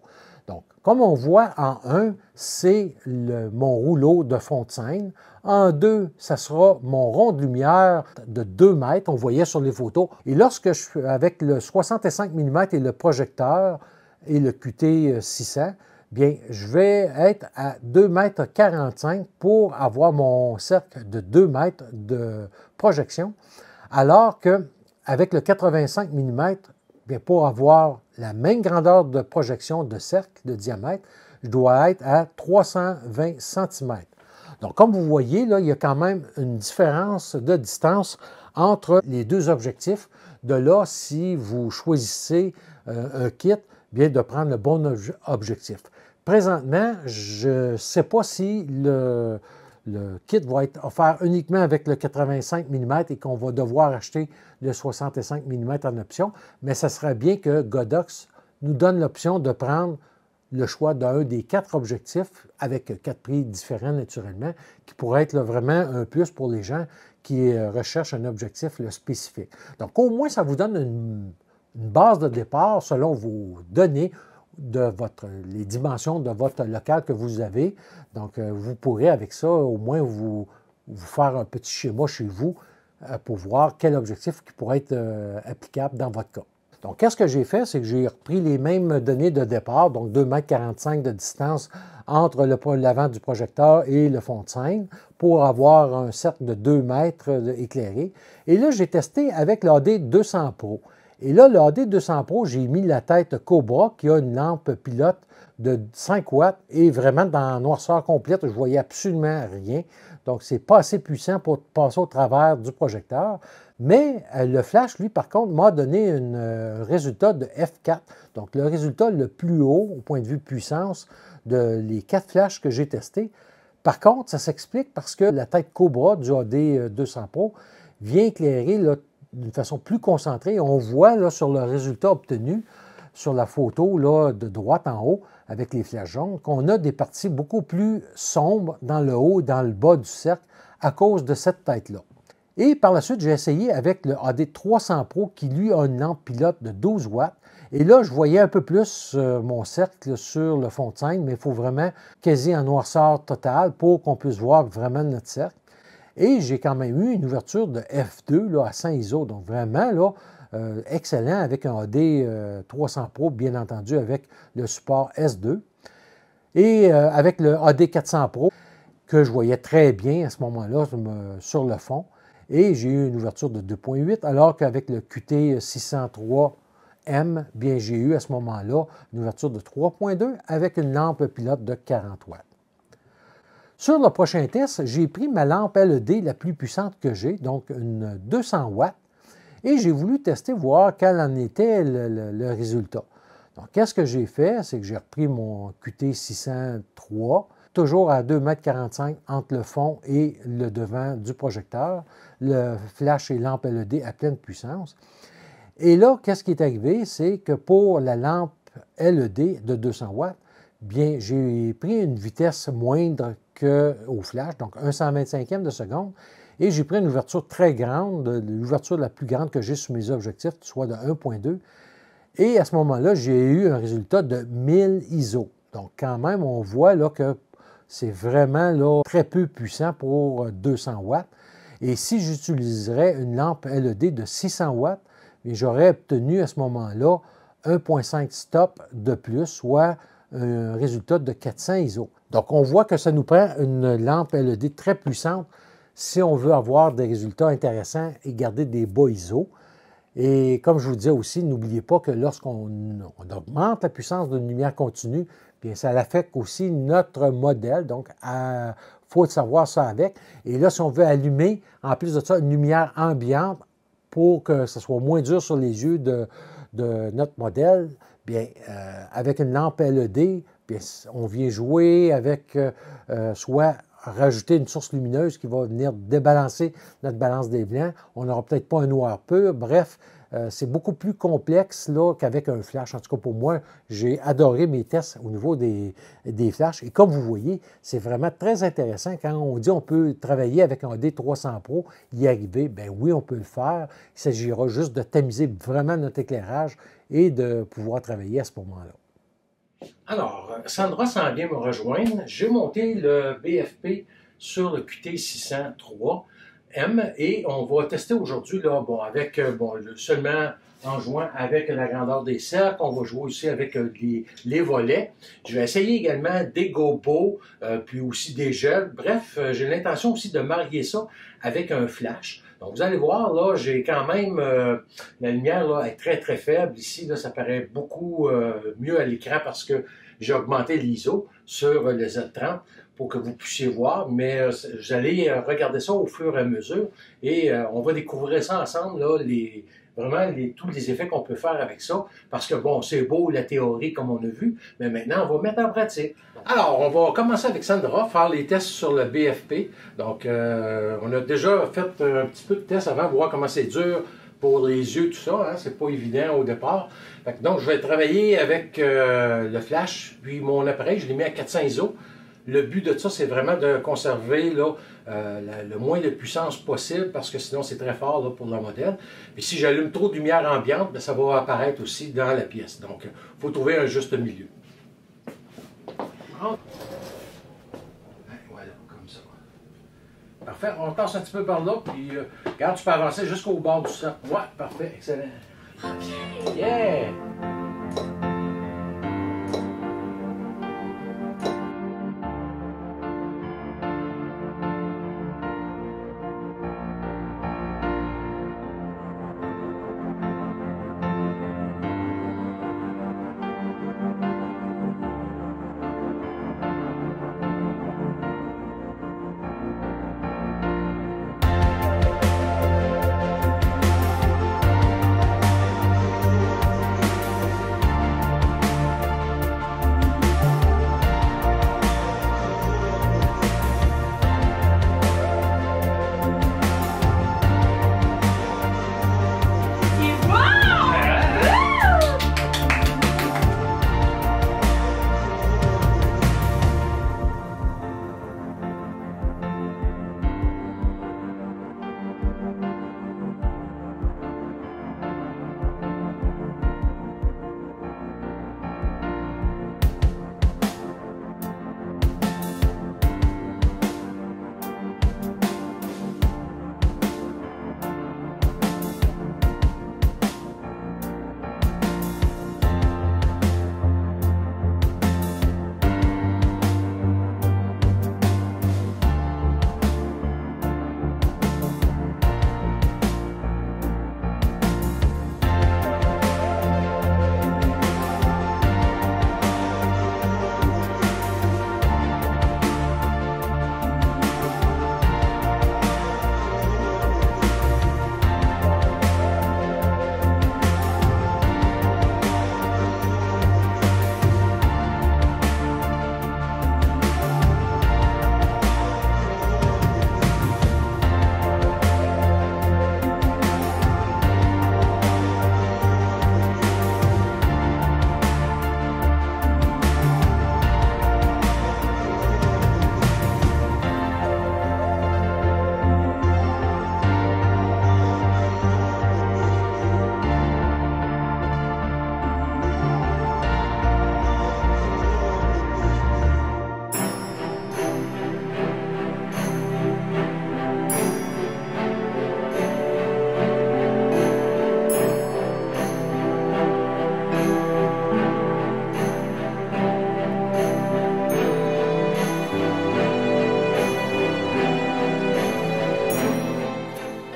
Donc, comme on voit, en 1, c'est mon rouleau de fond de scène. En 2, ça sera mon rond de lumière de 2 mètres, on voyait sur les photos. Et lorsque je suis avec le 65 mm et le projecteur et le QT600, bien, je vais être à 2,45 m pour avoir mon cercle de 2 mètres de projection, alors qu'avec le 85 mm, bien, pour avoir la même grandeur de projection de cercle de diamètre, je dois être à 320 cm. Donc, comme vous voyez, là, il y a quand même une différence de distance entre les deux objectifs. De là, si vous choisissez un kit, bien de prendre le bon objectif. Présentement, je ne sais pas si le kit va être offert uniquement avec le 85 mm et qu'on va devoir acheter le 65 mm en option, mais ça serait bien que Godox nous donne l'option de prendre le choix d'un des 4 objectifs avec 4 prix différents naturellement, qui pourrait être vraiment un plus pour les gens qui recherchent un objectif spécifique. Donc au moins, ça vous donne une base de départ selon vos données les dimensions de votre local que vous avez. Donc, vous pourrez avec ça au moins vous faire un petit schéma chez vous pour voir quel objectif qui pourrait être applicable dans votre cas. Donc, qu'est-ce que j'ai fait? C'est que j'ai repris les mêmes données de départ, donc 2,45 m de distance entre l'avant du projecteur et le fond de scène pour avoir un cercle de 2 mètres éclairé. Et là, j'ai testé avec l'AD200 Pro. Et là, le AD200 Pro, j'ai mis la tête Cobra qui a une lampe pilote de 5 watts et vraiment dans la noirceur complète, je ne voyais absolument rien. Donc, ce n'est pas assez puissant pour passer au travers du projecteur. Mais le flash, lui, par contre, m'a donné un résultat de F4. Donc, le résultat le plus haut au point de vue puissance les 4 flashs que j'ai testés. Par contre, ça s'explique parce que la tête Cobra du AD200 Pro vient éclairer d'une façon plus concentrée. On voit là, sur le résultat obtenu, sur la photo là, de droite en haut, avec les flashs jaunes, qu'on a des parties beaucoup plus sombres dans le haut et dans le bas du cercle à cause de cette tête-là. Et par la suite, j'ai essayé avec le AD300 Pro qui, lui, a une lampe pilote de 12 watts. Et là, je voyais un peu plus mon cercle sur le fond de scène, mais il faut vraiment quasi en noirceur totale pour qu'on puisse voir vraiment notre cercle. Et j'ai quand même eu une ouverture de F2 là, à 100 ISO, donc vraiment là, excellent avec un AD300 Pro, bien entendu, avec le support S2. Et avec le AD400 Pro, que je voyais très bien à ce moment-là sur le fond. Et j'ai eu une ouverture de 2,8, alors qu'avec le QT603M, bien j'ai eu à ce moment-là une ouverture de 3,2 avec une lampe pilote de 40 watts. Sur le prochain test, j'ai pris ma lampe LED la plus puissante que j'ai, donc une 200 watts, et j'ai voulu tester, voir quel en était le résultat. Donc, qu'est-ce que j'ai fait? C'est que j'ai repris mon QT603, toujours à 2,45 m entre le fond et le devant du projecteur, le flash et lampe LED à pleine puissance. Et là, qu'est-ce qui est arrivé? C'est que pour la lampe LED de 200 watts, bien, j'ai pris une vitesse moindre qu'au flash, donc 1/125e de seconde, et j'ai pris une ouverture très grande, l'ouverture la plus grande que j'ai sur mes objectifs, soit de 1,2. Et à ce moment-là, j'ai eu un résultat de 1000 ISO. Donc, quand même, on voit là, que c'est vraiment là, très peu puissant pour 200 watts. Et si j'utiliserais une lampe LED de 600 watts, j'aurais obtenu à ce moment-là 1,5 stop de plus, soit un résultat de 400 ISO. Donc, on voit que ça nous prend une lampe LED très puissante si on veut avoir des résultats intéressants et garder des bas ISO. Et comme je vous disais aussi, n'oubliez pas que lorsqu'on augmente la puissance d'une lumière continue, bien, ça affecte aussi notre modèle. Donc, il faut savoir ça avec. Et là, si on veut allumer, en plus de ça, une lumière ambiante pour que ce soit moins dur sur les yeux de notre modèle, bien, avec une lampe LED, bien, on vient jouer avec soit rajouter une source lumineuse qui va venir débalancer notre balance des blancs. On n'aura peut-être pas un noir pur. Bref, c'est beaucoup plus complexe qu'avec un flash. En tout cas, pour moi, j'ai adoré mes tests au niveau des flashs. Et comme vous voyez, c'est vraiment très intéressant quand on dit on peut travailler avec un D300 Pro, y arriver. Bien oui, on peut le faire. Il s'agira juste de tamiser vraiment notre éclairage et de pouvoir travailler à ce moment-là. Alors, Sandra s'en vient me rejoindre. J'ai monté le BFP sur le QT603M et on va tester aujourd'hui avec seulement en jouant avec la grandeur des cercles. On va jouer aussi avec les volets. Je vais essayer également des gobos, puis aussi des gels. Bref, j'ai l'intention aussi de marier ça avec un flash. Donc, vous allez voir, là, j'ai quand même, la lumière là, est très, très faible. Ici, là, ça paraît beaucoup mieux à l'écran parce que j'ai augmenté l'ISO sur le Z30 pour que vous puissiez voir. Mais vous allez regarder ça au fur et à mesure et on va découvrir ça ensemble, là, tous les effets qu'on peut faire avec ça. Parce que, bon, c'est beau la théorie comme on a vu, mais maintenant, on va mettre en pratique. Alors, on va commencer avec Sandra, faire les tests sur le BFP. Donc, on a déjà fait un petit peu de tests avant, voir comment c'est dur pour les yeux, tout ça. Hein? C'est pas évident au départ. Donc, je vais travailler avec le flash, puis mon appareil, je l'ai mis à 400 ISO. Le but de ça, c'est vraiment de conserver là, le moins de puissance possible parce que sinon, c'est très fort là, pour le modèle. Puis si j'allume trop de lumière ambiante, bien, ça va apparaître aussi dans la pièce. Donc, il faut trouver un juste milieu. Voilà, comme ça. Parfait. On tasse un petit peu par là, puis regarde, tu peux avancer jusqu'au bord du cercle. Ouais, parfait, excellent. Yeah!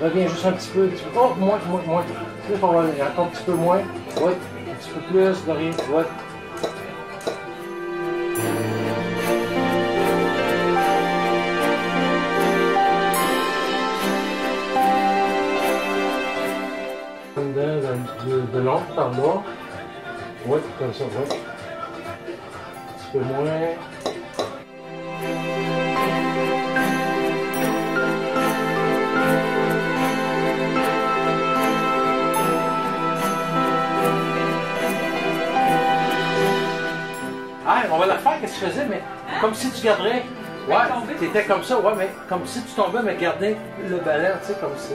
Reviens juste un petit peu. Oh, moins. Plus on va aller encore un petit peu moins. Oui. Un petit peu plus, Dorian. Oui. De long par là. Oui, comme ça, oui. Un petit peu moins. Ah, on va la faire, qu'est-ce que tu faisais, mais comme si tu garderais. Ouais, tu étais comme ça, ouais, mais comme si tu tombais, mais garder le ballon, tu sais, comme si.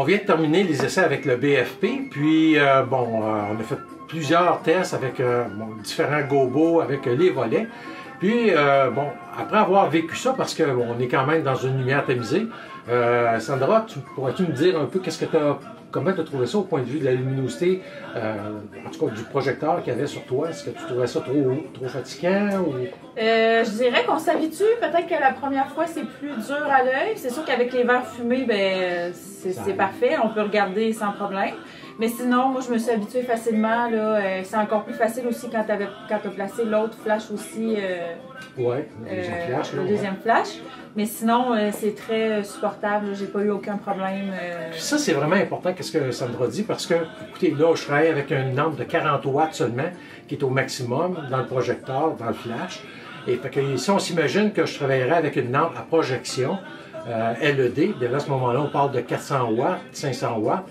on vient de terminer les essais avec le BFP, puis on a fait plusieurs tests avec différents gobos, avec les volets. Puis, après avoir vécu ça, parce qu'on est quand même dans une lumière tamisée, Sandra, pourrais-tu me dire un peu comment tu as trouvé ça au point de vue de la luminosité, en tout cas du projecteur qu'il y avait sur toi? Est-ce que tu trouvais ça trop fatigant? Ou... Je dirais qu'on s'habitue. Peut-être que la première fois, c'est plus dur à l'œil. C'est sûr qu'avec les verres fumés, c'est parfait. On peut regarder sans problème. Mais sinon, moi, je me suis habituée facilement. C'est encore plus facile aussi quand tu as placé l'autre flash aussi. Le deuxième flash. Mais sinon, c'est très supportable. J'ai pas eu aucun problème. Ça, c'est vraiment important, qu'est-ce que Sandra dit, parce que, écoutez, là, je travaille avec une lampe de 40 watts seulement, qui est au maximum dans le projecteur, dans le flash. Et fait que, si on s'imagine que je travaillerais avec une lampe à projection, LED, bien là, à ce moment-là, on parle de 400 watts, 500 watts.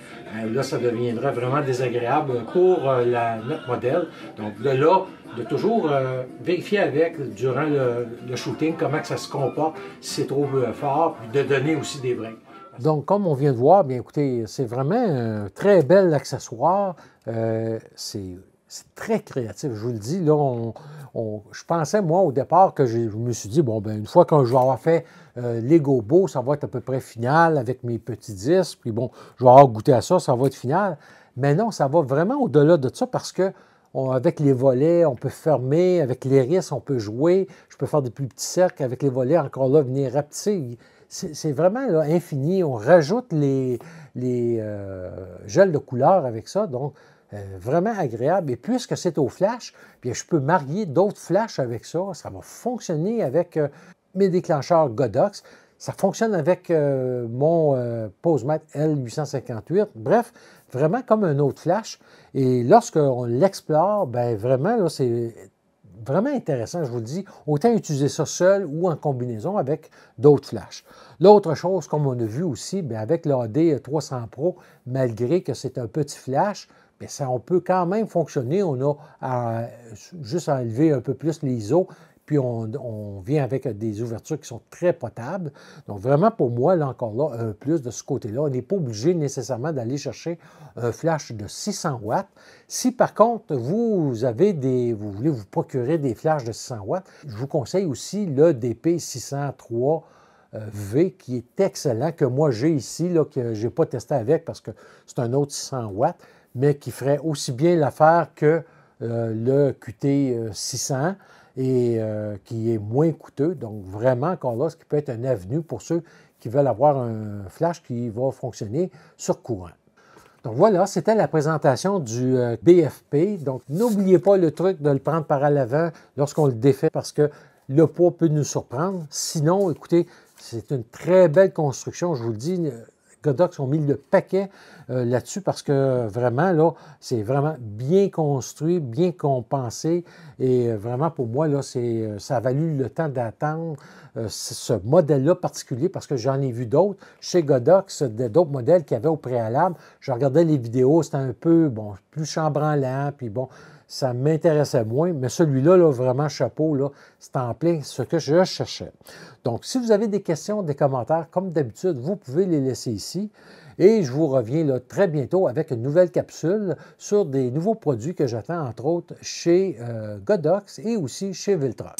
Là, ça deviendrait vraiment désagréable pour notre modèle. Donc là, de toujours vérifier durant le shooting, comment que ça se comporte, si c'est trop fort, puis de donner aussi des breaks. Donc, comme on vient de voir, bien écoutez, c'est vraiment un très bel accessoire. C'est très créatif, je vous le dis. Là, je pensais, moi, au départ, que je me suis dit, une fois que je vais avoir fait les gobos, ça va être à peu près final avec mes petits disques. Puis je vais avoir goûté à ça, ça va être final. Mais non, ça va vraiment au-delà de ça parce que avec les volets, on peut fermer. Avec l'iris, on peut jouer. Je peux faire des plus petits cercles avec les volets, encore là, venir rapetisser. C'est vraiment là, infini. On rajoute les gels de couleur avec ça. Donc, vraiment agréable. Et puisque c'est au flash, bien, je peux marier d'autres flashs avec ça. Ça va fonctionner avec mes déclencheurs Godox. Ça fonctionne avec mon Posemate L858. Bref, vraiment comme un autre flash. Et lorsqu'on l'explore, bien vraiment, là, c'est vraiment intéressant, je vous le dis. Autant utiliser ça seul ou en combinaison avec d'autres flashs. L'autre chose, comme on a vu aussi, bien, avec l'AD 300 Pro, malgré que c'est un petit flash, bien, ça, on peut quand même fonctionner. On a juste à enlever un peu plus l'ISO, puis on vient avec des ouvertures qui sont très potables. Donc vraiment, pour moi, là encore là, un plus de ce côté-là. On n'est pas obligé nécessairement d'aller chercher un flash de 600 watts. Si par contre, vous voulez vous procurer des flashs de 600 watts, je vous conseille aussi le DP603 V qui est excellent, que moi j'ai ici, là, que je n'ai pas testé avec parce que c'est un autre 600 watts, mais qui ferait aussi bien l'affaire que le QT600 et qui est moins coûteux. Donc vraiment, encore là, ce qui peut être une avenue pour ceux qui veulent avoir un flash qui va fonctionner sur courant. Donc voilà, c'était la présentation du BFP. Donc n'oubliez pas le truc de le prendre par à l'avant lorsqu'on le défait parce que le poids peut nous surprendre. Sinon, écoutez, c'est une très belle construction, je vous le dis. Godox ont mis le paquet là-dessus parce que vraiment, là, c'est vraiment bien construit, bien compensé. Et vraiment, pour moi, là, ça a valu le temps d'attendre ce modèle-là particulier parce que j'en ai vu d'autres chez Godox, d'autres modèles qu'il y avait au préalable. Je regardais les vidéos, c'était un peu, plus chambranlant, puis ça m'intéressait moins, mais celui-là, là, vraiment, chapeau, là, c'est en plein ce que je cherchais. Donc, si vous avez des questions, des commentaires, comme d'habitude, vous pouvez les laisser ici. Et je vous reviens là, très bientôt avec une nouvelle capsule sur des nouveaux produits que j'attends, entre autres, chez Godox et aussi chez Viltrox.